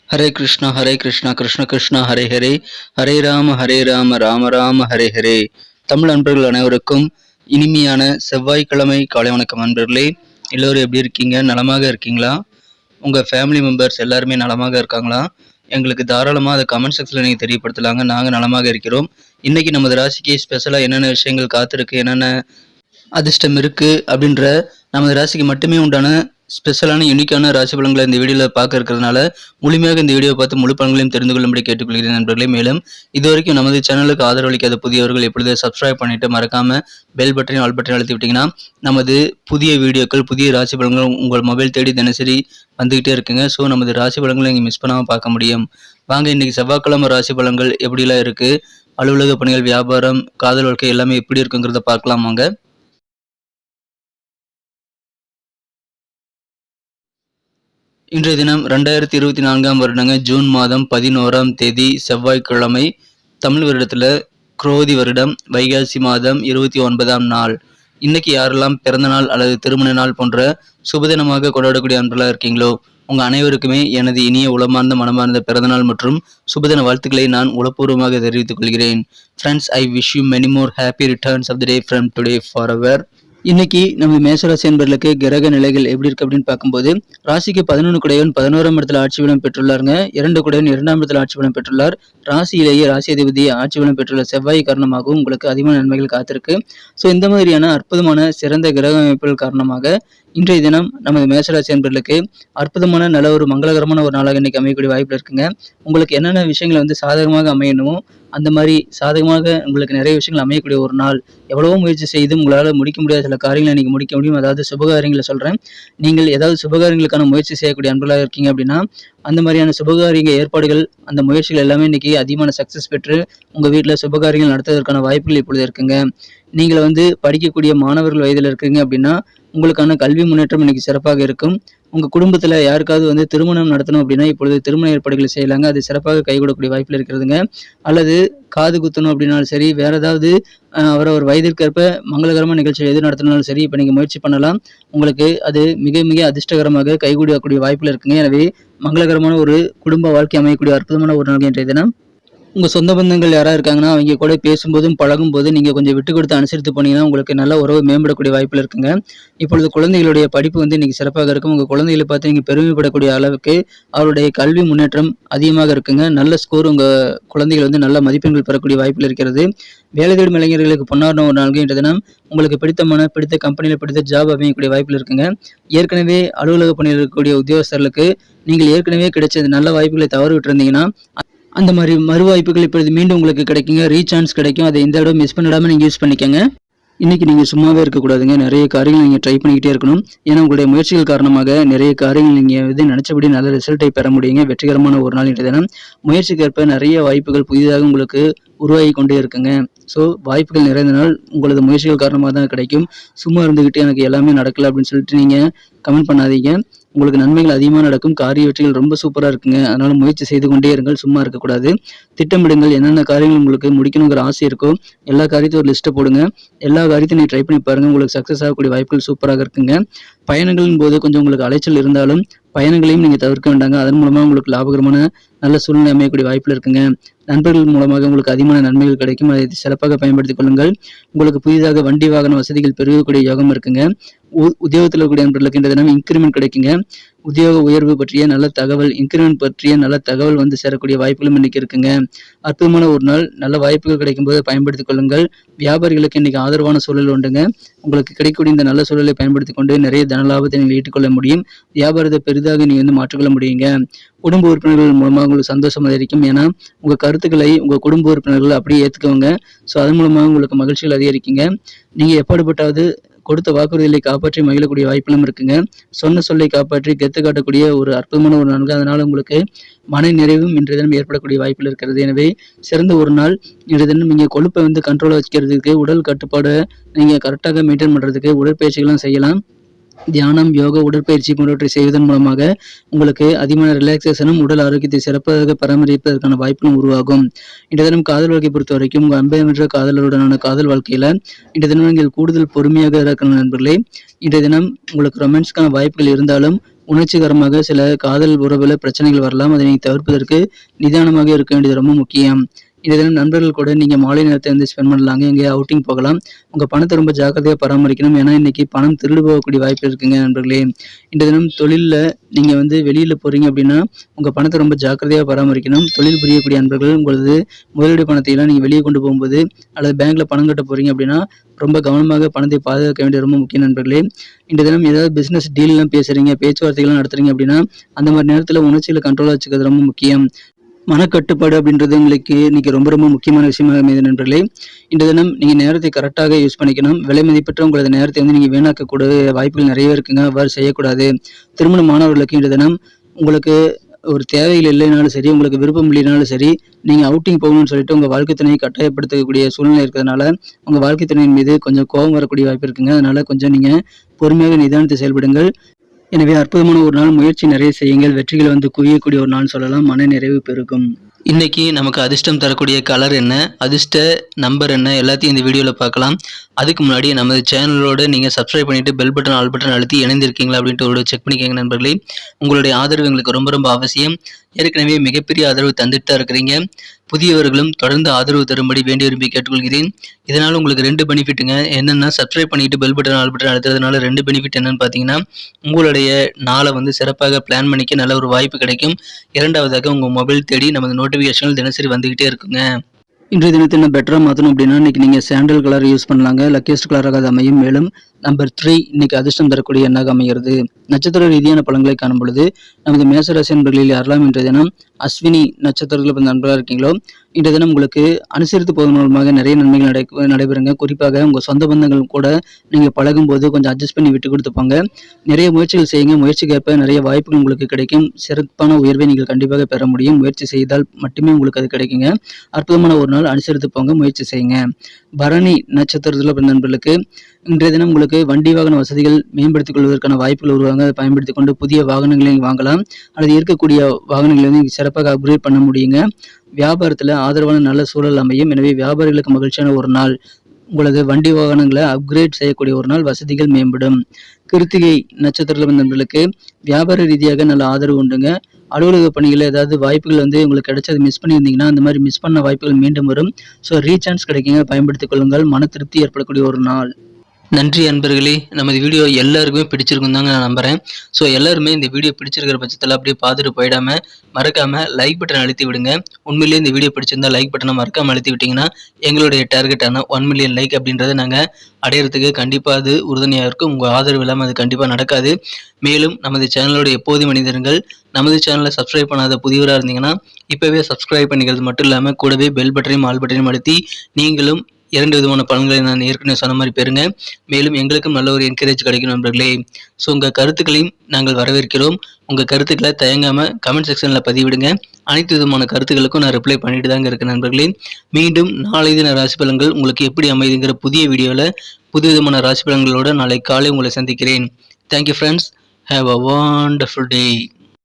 ஹரே கிருஷ்ணா கிருஷ்ண கிருஷ்ணா ஹரே ஹரே, ஹரே ராம ராம ராம ஹரே ஹரே. தமிழ் அன்பர்கள் அனைவருக்கும் இனிமையான செவ்வாய்க்கிழமை காலை வணக்கம். அன்பர்களே, எல்லோரும் எப்படி இருக்கீங்க? நலமாக இருக்கீங்களா? உங்கள் ஃபேமிலி மெம்பர்ஸ் எல்லாருமே நலமாக இருக்காங்களா? எங்களுக்கு தாராளமாக அதை கமெண்ட் செக்ஷனில் நீங்கள் தெரியப்படுத்தலாங்க. நாங்கள் நலமாக இருக்கிறோம். இன்றைக்கி நமது ராசிக்கு ஸ்பெஷலாக என்னென்ன விஷயங்கள் காத்திருக்கு, என்னென்ன அதிர்ஷ்டம் இருக்குது அப்படின்ற நமது ராசிக்கு மட்டுமே உண்டான ஸ்பெஷலான யூனிக்கான ராசி பலன்களை இந்த வீடியோவில் பார்க்க இருக்கிறதுனால முழுமையாக இந்த வீடியோ பார்த்து முழு பலன்களையும் தெரிந்து கொள்ளும்படி கேட்டுக்கொள்கிறேன் நண்பர்களே. மேலும் இதுவரைக்கும் நமது சேனலுக்கு ஆதரவளிக்காத புதியவர்கள் எப்பொழுது சப்ஸ்கிரைப் பண்ணிட்டு மறக்காம பெல் பட்டனையும் ஆல் பட்டனையும் அழுத்தி விட்டீங்கன்னா நமது புதிய வீடியோக்கள், புதிய ராசி பலன்கள் உங்கள் மொபைல் தேடி தினசரி வந்துகிட்டே இருக்குங்க. ஸோ நமது ராசி பலன்களை நீங்கள் மிஸ் பண்ணாமல் பார்க்க முடியும். வாங்க, இன்னைக்கு செவ்வாய்க்கிழமை ராசி பலன்கள் எப்படிலாம் இருக்கு, அலுவலக பணிகள், வியாபாரம், காதல் வாழ்க்கை எல்லாமே எப்படி இருக்குங்கிறத பார்க்கலாம் வாங்க. இன்றைய தினம் 2024ஆம் வருடங்க ஜூன் மாதம் 11ஆம் தேதி செவ்வாய்க்கிழமை. தமிழ் வருடத்தில் குரோதி வருடம் வைகாசி மாதம் 29ஆம் நாள். இன்னைக்கு யாரெல்லாம் பிறந்த நாள் அல்லது திருமண நாள் போன்ற சுபதினமாக கொண்டாடக்கூடிய அன்பர்களாக இருக்கீங்களோ உங்கள் அனைவருக்குமே எனது இனிய உளமார்ந்த மனமார்ந்த பிறந்தநாள் மற்றும் சுபதின வாழ்த்துக்களை நான் உளப்பூர்வமாக தெரிவித்துக் கொள்கிறேன். Friends, I wish you many more happy returns of the day from today forever. இன்னைக்கு நம்ம மேசராசி என்பர்களுக்கு கிரக நிலைகள் எப்படி இருக்கு அப்படின்னு பார்க்கும்போது, ராசிக்கு 11 குடையவன் 11ஆம் இடத்துல ஆட்சி பலம் பெற்றுள்ளாருங்க. 2 குடையவன் 2ஆம் இடத்துல ஆட்சி பலம் பெற்றுள்ளார். ராசியிலேயே ராசி அதிபதி ஆட்சி பலம் பெற்றுள்ள செவ்வாய் காரணமாகவும் உங்களுக்கு அதிகமான நன்மைகள் காத்திருக்கு. ஸோ இந்த மாதிரியான அற்புதமான சிறந்த கிரக அமைப்புகள் காரணமாக இன்றைய தினம் நமது மேசராசி என்பர்களுக்கு அற்புதமான நல்ல ஒரு மங்களகரமான ஒரு நாளாக இன்னைக்கு அமையக்கூடிய வாய்ப்பு இருக்குங்க. உங்களுக்கு என்னென்ன விஷயங்கள் சாதகமாக அமையணுமோ அந்த மாதிரி சாதகமாக உங்களுக்கு நிறைய விஷயங்கள் அமையக்கூடிய ஒரு நாள். எவ்வளவோ முயற்சி செய்து உங்களால் முடிக்க முடியாத சில காரியங்களை இன்னைக்கு முடிக்க முடியும். அதாவது சுபகாரியங்களை சொல்கிறேன். நீங்கள் ஏதாவது சுபகாரியங்களுக்கான முயற்சி செய்யக்கூடிய அன்பர்களாக இருக்கீங்க அப்படின்னா அந்த மாதிரியான சுபகாரிய ஏற்பாடுகள், அந்த முயற்சிகள் எல்லாமே இன்னைக்கு அதிகமான சக்ஸஸ் பெற்று உங்கள் வீட்டில் சுபகாரியங்கள் நடத்துவதற்கான வாய்ப்புகள் இப்பொழுது இருக்குங்க. நீங்கள் படிக்கக்கூடிய மாணவர்கள் வயதில் இருக்கீங்க அப்படின்னா உங்களுக்கான கல்வி முன்னேற்றம் இன்னைக்கு சிறப்பாக இருக்கும். உங்கள் குடும்பத்தில் யாருக்காவது திருமணம் நடத்தணும் அப்படின்னா இப்பொழுது திருமண ஏற்பாடுகள் செய்யலாங்க. அது சிறப்பாக கைகூடக்கூடிய வாய்ப்பில் இருக்கிறதுங்க. அல்லது காது குத்தணும் அப்படின்னாலும் சரி, வேற ஏதாவது அவரவர் வயதிற்கேற்ப மங்களகரமான நிகழ்ச்சிகள் எது நடத்தினாலும் சரி, இப்போ நீங்கள் முயற்சி பண்ணலாம். உங்களுக்கு அது மிக மிக அதிர்ஷ்டகரமாக கைகூடக்கூடிய வாய்ப்பில் இருக்குங்க. எனவே மங்களகரமான ஒரு குடும்ப வாழ்க்கை அமையக்கூடிய அற்புதமான ஒரு நாள் இன்றைய தினம். உங்கள் சொந்த பந்தங்கள் யாராக இருக்காங்கன்னா அவங்க கூட பேசும்போதும் பழகும்போது நீங்கள் கொஞ்சம் விட்டு கொடுத்து அனுசரித்து போனீங்கன்னா உங்களுக்கு நல்ல உறவு மேம்படக்கூடிய வாய்ப்பில் இருக்குங்க. இப்பொழுது குழந்தைகளுடைய படிப்பு இன்னைக்கு சிறப்பாக இருக்கும். உங்கள் குழந்தைகளை பார்த்து நீங்கள் பெருமைப்படக்கூடிய அளவுக்கு அவருடைய கல்வி முன்னேற்றம் அதிகமாக இருக்குங்க. நல்ல ஸ்கோர் உங்கள் குழந்தைகள் நல்ல மதிப்பெண்கள் பெறக்கூடிய வாய்ப்பில் இருக்கிறது. வேலை தேடும் இளைஞர்களுக்கு பொன்னான ஒரு நாள் இன்றைய தினம். உங்களுக்கு பிடித்த கம்பெனியில் பிடித்த ஜாப் அமையக்கூடிய வாய்ப்பில் இருக்குங்க. ஏற்கனவே அலுவலக பணியில் இருக்கக்கூடிய உத்தியோகஸ்தர்களுக்கு நீங்கள் ஏற்கனவே கிடைச்ச நல்ல வாய்ப்புகளை தவறு விட்டுருந்தீங்கன்னா அந்த மாதிரி மறு வாய்ப்புகள் இப்பொழுது மீண்டும் உங்களுக்கு கிடைக்குங்க. ரீசான்ஸ் கிடைக்கும். அதை இந்த இடம் மிஸ் பண்ணிடாமல் நீங்கள் யூஸ் பண்ணிக்கோங்க. இன்றைக்கி நீங்கள் சும்மாவே இருக்கக்கூடாதுங்க. நிறைய காரியங்கள் நீங்கள் ட்ரை பண்ணிக்கிட்டே இருக்கணும். ஏன்னா உங்களுடைய முயற்சிகள் காரணமாக நிறைய காரியங்கள் நீங்கள் நினச்சபடி நல்ல ரிசல்ட்டை பெற முடியுங்க. வெற்றிகரமான ஒரு நாள் இன்றைய தினம். முயற்சிக்கேற்ப நிறைய வாய்ப்புகள் புதிதாக உங்களுக்கு உருவாகி கொண்டே இருக்குங்க. ஸோ வாய்ப்புகள் நிறைந்த நாள் உங்களது முயற்சிகள் காரணமாக தான் கிடைக்கும். சும்மா இருந்துக்கிட்டு எனக்கு எல்லாமே நடக்கலை அப்படின்னு சொல்லிட்டு நீங்கள் கமெண்ட் பண்ணாதீங்க. உங்களுக்கு நன்மைகள் அதிகமாக நடக்கும். காரிய வெற்றிகள் ரொம்ப சூப்பராக இருக்குங்க. அதனால முயற்சி செய்து கொண்டே இருங்கள். சும்மா இருக்கக்கூடாது. திட்டமிடுங்கள். என்னென்ன காரியங்கள் உங்களுக்கு முடிக்கணுங்கிற ஆசை இருக்கோ எல்லா காரியத்தையும் ஒரு லிஸ்ட்டை போடுங்க. எல்லா காரியத்தையும் நீங்கள் ட்ரை பண்ணி பாருங்கள். உங்களுக்கு சக்ஸஸ் ஆகக்கூடிய வாய்ப்புகள் சூப்பராக இருக்குங்க. பயணங்களின் போது கொஞ்சம் உங்களுக்கு அலைச்சல் இருந்தாலும் பயணங்களையும் நீங்கள் தவிர்க்க வேண்டாங்க. அதன் மூலமாக உங்களுக்கு லாபகரமான நல்ல சூழ்நிலை அமையக்கூடிய வாய்ப்பில் இருக்குங்க. நண்பர்கள் மூலமாக உங்களுக்கு அதிகமான நன்மைகள் கிடைக்கும். அதை சிறப்பாக பயன்படுத்திக் கொள்ளுங்கள். உங்களுக்கு புதிதாக வண்டி வாகன வசதிகள் பெருகக்கூடிய யோகம் இருக்குங்க. உத்தியோகத்தில் இருக்கக்கூடிய நண்பர்களுக்கு இந்த தினம் இன்கிரிமெண்ட் கிடைக்குங்க. உத்தியோக உயர்வு பற்றிய நல்ல தகவல், இன்கிரிமெண்ட் பற்றிய நல்ல தகவல் சேரக்கூடிய வாய்ப்புகளும் இன்னைக்கு இருக்குங்க. அற்புதமான ஒரு நாள். நல்ல வாய்ப்புகள் கிடைக்கும் போது பயன்படுத்திக் கொள்ளுங்கள். வியாபாரிகளுக்கு இன்னைக்கு ஆதரவான சூழல் உண்டுங்க. உங்களுக்கு கிடைக்கக்கூடிய இந்த நல்ல சூழலை பயன்படுத்திக் கொண்டு நிறைய தன லாபத்தை நீங்கள் ஈட்டுக்கொள்ள முடியும். வியாபாரத்தை பெரிதாக நீங்கள் மாற்றிக்கொள்ள முடியுங்க. குடும்ப உறுப்பினர்கள் மூலமாக உங்களுக்கு சந்தோஷம் அதிகரிக்கும். ஏன்னா உங்கள் கருத்துக்களை உங்கள் குடும்ப உறுப்பினர்கள் அப்படியே ஏற்றுக்கோங்க. ஸோ அதன் மூலமாக உங்களுக்கு மகிழ்ச்சிகள் அதிகரிக்குங்க. நீங்கள் எப்படிப்பட்டாவது கொடுத்த வாக்குறுதிகளை காப்பாற்றி மகிழக்கூடிய வாய்ப்புகளும் இருக்குங்க. சொன்ன சொல்லை காப்பாற்றி கெத்து காட்டக்கூடிய ஒரு அற்புதமான ஒரு நாள். அதனால உங்களுக்கு மன நிறைவும் இன்றைய தினம் ஏற்படக்கூடிய வாய்ப்புகள் இருக்கிறது. எனவே சிறந்த ஒரு நாள் இன்றைய தினம். நீங்கள் கொழுப்பை கண்ட்ரோலாக வச்சுக்கிறதுக்கு, உடல் கட்டுப்பாடை நீங்கள் கரெக்டாக மெயின்டைன் பண்ணுறதுக்கு உடற்பயிற்சிகளும் செய்யலாம். தியானம், யோகா, உடற்பயிற்சி போன்றவற்றை செய்வதன் மூலமாக உங்களுக்கு அதிகமான ரிலாக்ஸேஷனும் உடல் ஆரோக்கியத்தை சிறப்பாக பராமரிப்பதற்கான வாய்ப்புகளும் உருவாகும். இன்றைய தினம் காதல் வாழ்க்கை பொறுத்த வரைக்கும் உங்கள் அன்பையற்ற காதலருடனான காதல் வாழ்க்கையில் இன்றைய தினம் நீங்கள் கூடுதல் பொறுமையாக இருக்கிற நண்பர்களே. இன்றைய தினம் உங்களுக்கு ரொமான்ஸ்க்கான வாய்ப்புகள் இருந்தாலும் உணர்ச்சிகரமாக சில காதல் உறவுல பிரச்சனைகள் வரலாம். அதனை தவிர்ப்பதற்கு நிதானமாக இருக்க வேண்டியது ரொம்ப முக்கியம். இன்றைய தினம் நண்பர்கள் கூட நீங்க மாலை நேரத்தை வந்து ஸ்பெண்ட் பண்ணலாங்க. எங்கேயா அவுட்டிங் போகலாம். உங்க பணத்தை ரொம்ப ஜாக்கிரதையா பராமரிக்கணும். ஏன்னா இன்னைக்கு பணம் திருடு போகக்கூடிய வாய்ப்பு இருக்குங்க நண்பர்களே. இன்றைய தினம் தொழில்ல நீங்க வந்து வெளியில போறீங்க அப்படின்னா, உங்க பணத்தை ரொம்ப ஜாக்கிரதையா பராமரிக்கணும். தொழில் புரியக்கூடிய நண்பர்கள் உங்களது முதலீடு பணத்தை எல்லாம் நீங்க வெளியே கொண்டு போகும்போது அல்லது பேங்க்ல பணம் கட்ட போறீங்க அப்படின்னா, ரொம்ப கவனமாக பணத்தை பாதுகாக்க வேண்டியது ரொம்ப முக்கியம் நண்பர்களே. இன்றைய தினம் ஏதாவது பிசினஸ் டீல்லாம் பேசுறீங்க, பேச்சுவார்த்தைகள்லாம் நடத்துறீங்க அப்படின்னா, அந்த மாதிரி நேரத்துல உணர்ச்சிகளை கண்ட்ரோலா வச்சுக்கிறது ரொம்ப முக்கியம். மனக்கட்டுப்பாடு அப்படின்றது உங்களுக்கு இன்னைக்கு ரொம்ப ரொம்ப முக்கியமான விஷயமாக அமையுது நண்பர்களே. இன்றைய தினம் நீங்க நேரத்தை கரெக்டாக யூஸ் பண்ணிக்கணும். விலை மதிப்பற்ற உங்களது நேரத்தை வந்து நீங்க வீணாக்கக்கூட வாய்ப்புகள் நிறையவே இருக்குங்க. அவ்வாறு செய்யக்கூடாது. திருமணமானவர்களுக்கு இன்றைய தினம் உங்களுக்கு ஒரு தேவைகள் இல்லைனாலும் சரி, உங்களுக்கு விருப்பம் இல்லைனாலும் சரி, நீங்க அவுட்டிங் போகணும்னு சொல்லிட்டு உங்க வாழ்க்கை துணையை கட்டாயப்படுத்தக்கூடிய சூழ்நிலை இருக்கிறதுனால, உங்க வாழ்க்கை துணையின் மீது கொஞ்சம் கோபம் வரக்கூடிய வாய்ப்பு இருக்குங்க. அதனால கொஞ்சம் நீங்க பொறுமையாக நிதானித்து செயல்படுங்கள். எனவே அற்புதமான ஒரு நாள், முயற்சி நிறைய செய்யுங்கள். வெற்றிகள் வந்து குவியக்கூடிய ஒரு நாள்னு சொல்லலாம். மன நிறைவு பெருகும். இன்னைக்கு நமக்கு அதிர்ஷ்டம் தரக்கூடிய கலர் என்ன, அதிர்ஷ்ட நம்பர் என்ன, எல்லாத்தையும் இந்த வீடியோல பார்க்கலாம். அதுக்கு முன்னாடி நமது சேனலோட நீங்க சப்ஸ்கிரைப் பண்ணிட்டு பெல் பட்டன், ஆல் பட்டன் அழுத்தி இணைந்திருக்கீங்களா அப்படின்ட்டு ஒரு செக் பண்ணிக்கோங்க நண்பர்களே. உங்களுடைய ஆதரவு எங்களுக்கு ரொம்ப ரொம்ப அவசியம். ஏற்கனவே மிகப்பெரிய ஆதரவு தந்துட்டு தான் இருக்கிறீங்க. புதியவர்களும் தொடர்ந்து ஆதரவு தரும்படி வேண்டி விரும்பி கேட்டுக்கொள்கிறேன். இதனால உங்களுக்கு 2 பெனிஃபிட்டுங்க. என்னன்னா, சப்ஸ்கிரைப் பண்ணிட்டு பெல் பட்டன், ஆல் பட்டன் அழுத்துறதுனால 2 பெனிஃபிட் என்னன்னு பார்த்தீங்கன்னா, உங்களுடைய நாளை வந்து சிறப்பாக பிளான் பண்ணிக்க நல்ல ஒரு வாய்ப்பு கிடைக்கும். இரண்டாவதாக உங்க மொபைல் தேடி நமது நோட்டிஃபிகேஷன்கள் தினசரி வந்துகிட்டே இருக்குங்க. இன்றைய தினத்தை இன்னும் பெட்டரா மாற்றணும் அப்படின்னா, இன்னைக்கு நீங்க சாண்டல் கலர் யூஸ் பண்ணலாங்க. லக்கியஸ்ட் கலராக அது அமையும். மேலும் நம்பர் 3 இன்னைக்கு அதிர்ஷ்டம் தரக்கூடிய எண்ணாக அமைகிறது. நட்சத்திர ரீதியான பலன்களை காணும் பொழுது நமது மேசராசி நண்பர்களில் யாரெல்லாம் இன்றைய தினம் அஸ்வினி நட்சத்திரத்தில் பிறந்த நண்பர்களாக இருக்கீங்களோ, இன்றைய தினம் உங்களுக்கு அனுசரித்து போவதன் மூலமாக நிறைய நன்மைகள் நடைபெறுங்க. குறிப்பாக உங்க சொந்த பந்தங்கள் கூட நீங்க பழகும் போது கொஞ்சம் அட்ஜஸ்ட் பண்ணி விட்டு கொடுத்துப்பாங்க. நிறைய முயற்சிகள் செய்யுங்க. முயற்சிக்கேற்ப நிறைய வாய்ப்புகள் உங்களுக்கு கிடைக்கும். சிறப்பான உயர்வை நீங்கள் கண்டிப்பாக பெற முடியும். முயற்சி செய்தால் மட்டுமே உங்களுக்கு அது கிடைக்குங்க. அற்புதமான ஒரு நாள், அனுசரித்து போங்க, முயற்சி செய்யுங்க. பரணி நட்சத்திரத்தில் பிறந்த நண்பர்களுக்கு இன்றைய தினம் உங்களுக்கு வண்டி வாகன வசதிகள் மேம்படுத்திக் கொள்வதற்கான வாய்ப்புகள் உருவாங்க. அதை பயன்படுத்திக் கொண்டு புதிய வாகனங்களை வாங்கலாம். அல்லது இருக்கக்கூடிய வாகனங்களை வந்து சிறப்பாக அப்கிரேட் பண்ண முடியுங்க. வியாபாரத்தில் ஆதரவான நல்ல சூழல் அமையும். எனவே வியாபாரிகளுக்கு மகிழ்ச்சியான ஒரு நாள். உங்களது வண்டி வாகனங்களை அப்கிரேட் செய்யக்கூடிய ஒரு நாள், வசதிகள் மேம்படும். கிருத்திகை நட்சத்திரத்தில் நண்பர்களுக்கு வியாபார ரீதியாக நல்ல ஆதரவு உண்டுங்க. அலுவலக பணிகளில் ஏதாவது வாய்ப்புகள் வந்து உங்களுக்கு கிடைச்சது மிஸ் பண்ணியிருந்தீங்கன்னா, அந்த மாதிரி மிஸ் பண்ண வாய்ப்புகள் மீண்டும் வரும். ஸோ ரீசான்ஸ் கிடைக்குங்க, பயன்படுத்திக் கொள்ளுங்கள். மன திருப்தி ஏற்படக்கூடிய ஒரு நாள். நன்றி அன்பர்களே. நமது வீடியோ எல்லாருக்குமே பிடிச்சிருக்கும் தாங்க நான் நம்புறேன். ஸோ எல்லாருமே இந்த வீடியோ பிடிச்சிருக்கிற பட்சத்தில் அப்படியே பார்த்துட்டு போயிடாம மறக்காம லைக் பட்டன் அழுத்தி விடுங்க. உண்மையிலேயே இந்த வீடியோ பிடிச்சிருந்தா லைக் பட்டனை மறக்காம அழுத்தி விட்டீங்கன்னா எங்களுடைய டார்கெட்டான 1 மில்லியன் லைக் அப்படின்றத நாங்கள் அடையிறதுக்கு கண்டிப்பாக அது உறுதுணையாக இருக்கும். உங்கள் ஆதரவு இல்லாமல் அது கண்டிப்பாக நடக்காது. மேலும் நமது சேனலோட எப்போதும் மனிதர்கள் நமது சேனலை சப்ஸ்கிரைப் பண்ணாத புதியவராக இருந்தீங்கன்னா இப்போவே சப்ஸ்கிரைப் பண்ணிக்கிறது மட்டும் இல்லாமல் கூடவே பெல் பட்டனையும் ஆல் பட்டனையும் அழுத்தி நீங்களும் 2 விதமான பலன்களை நான் ஏற்கனவே சொன்ன மாதிரி பெறுங்க. மேலும் எங்களுக்கும் நல்ல ஒரு என்கரேஜ் கிடைக்கும் நண்பர்களே. ஸோ உங்கள் கருத்துக்களையும் நாங்கள் வரவேற்கிறோம். உங்கள் கருத்துக்களை தயங்காமல் கமெண்ட் செக்ஷனில் பதிவிடுங்க. அனைத்து விதமான கருத்துக்களுக்கும் நான் ரிப்ளை பண்ணிட்டு தாங்க இருக்கேன் நண்பர்களே. மீண்டும் நாளை தின ராசி பலன்கள் உங்களுக்கு எப்படி அமைதுங்கிற புதிய வீடியோவில் புது விதமான ராசி பலன்களோடு நாளை காலை உங்களை சந்திக்கிறேன். Thank you friends. Have a wonderful day.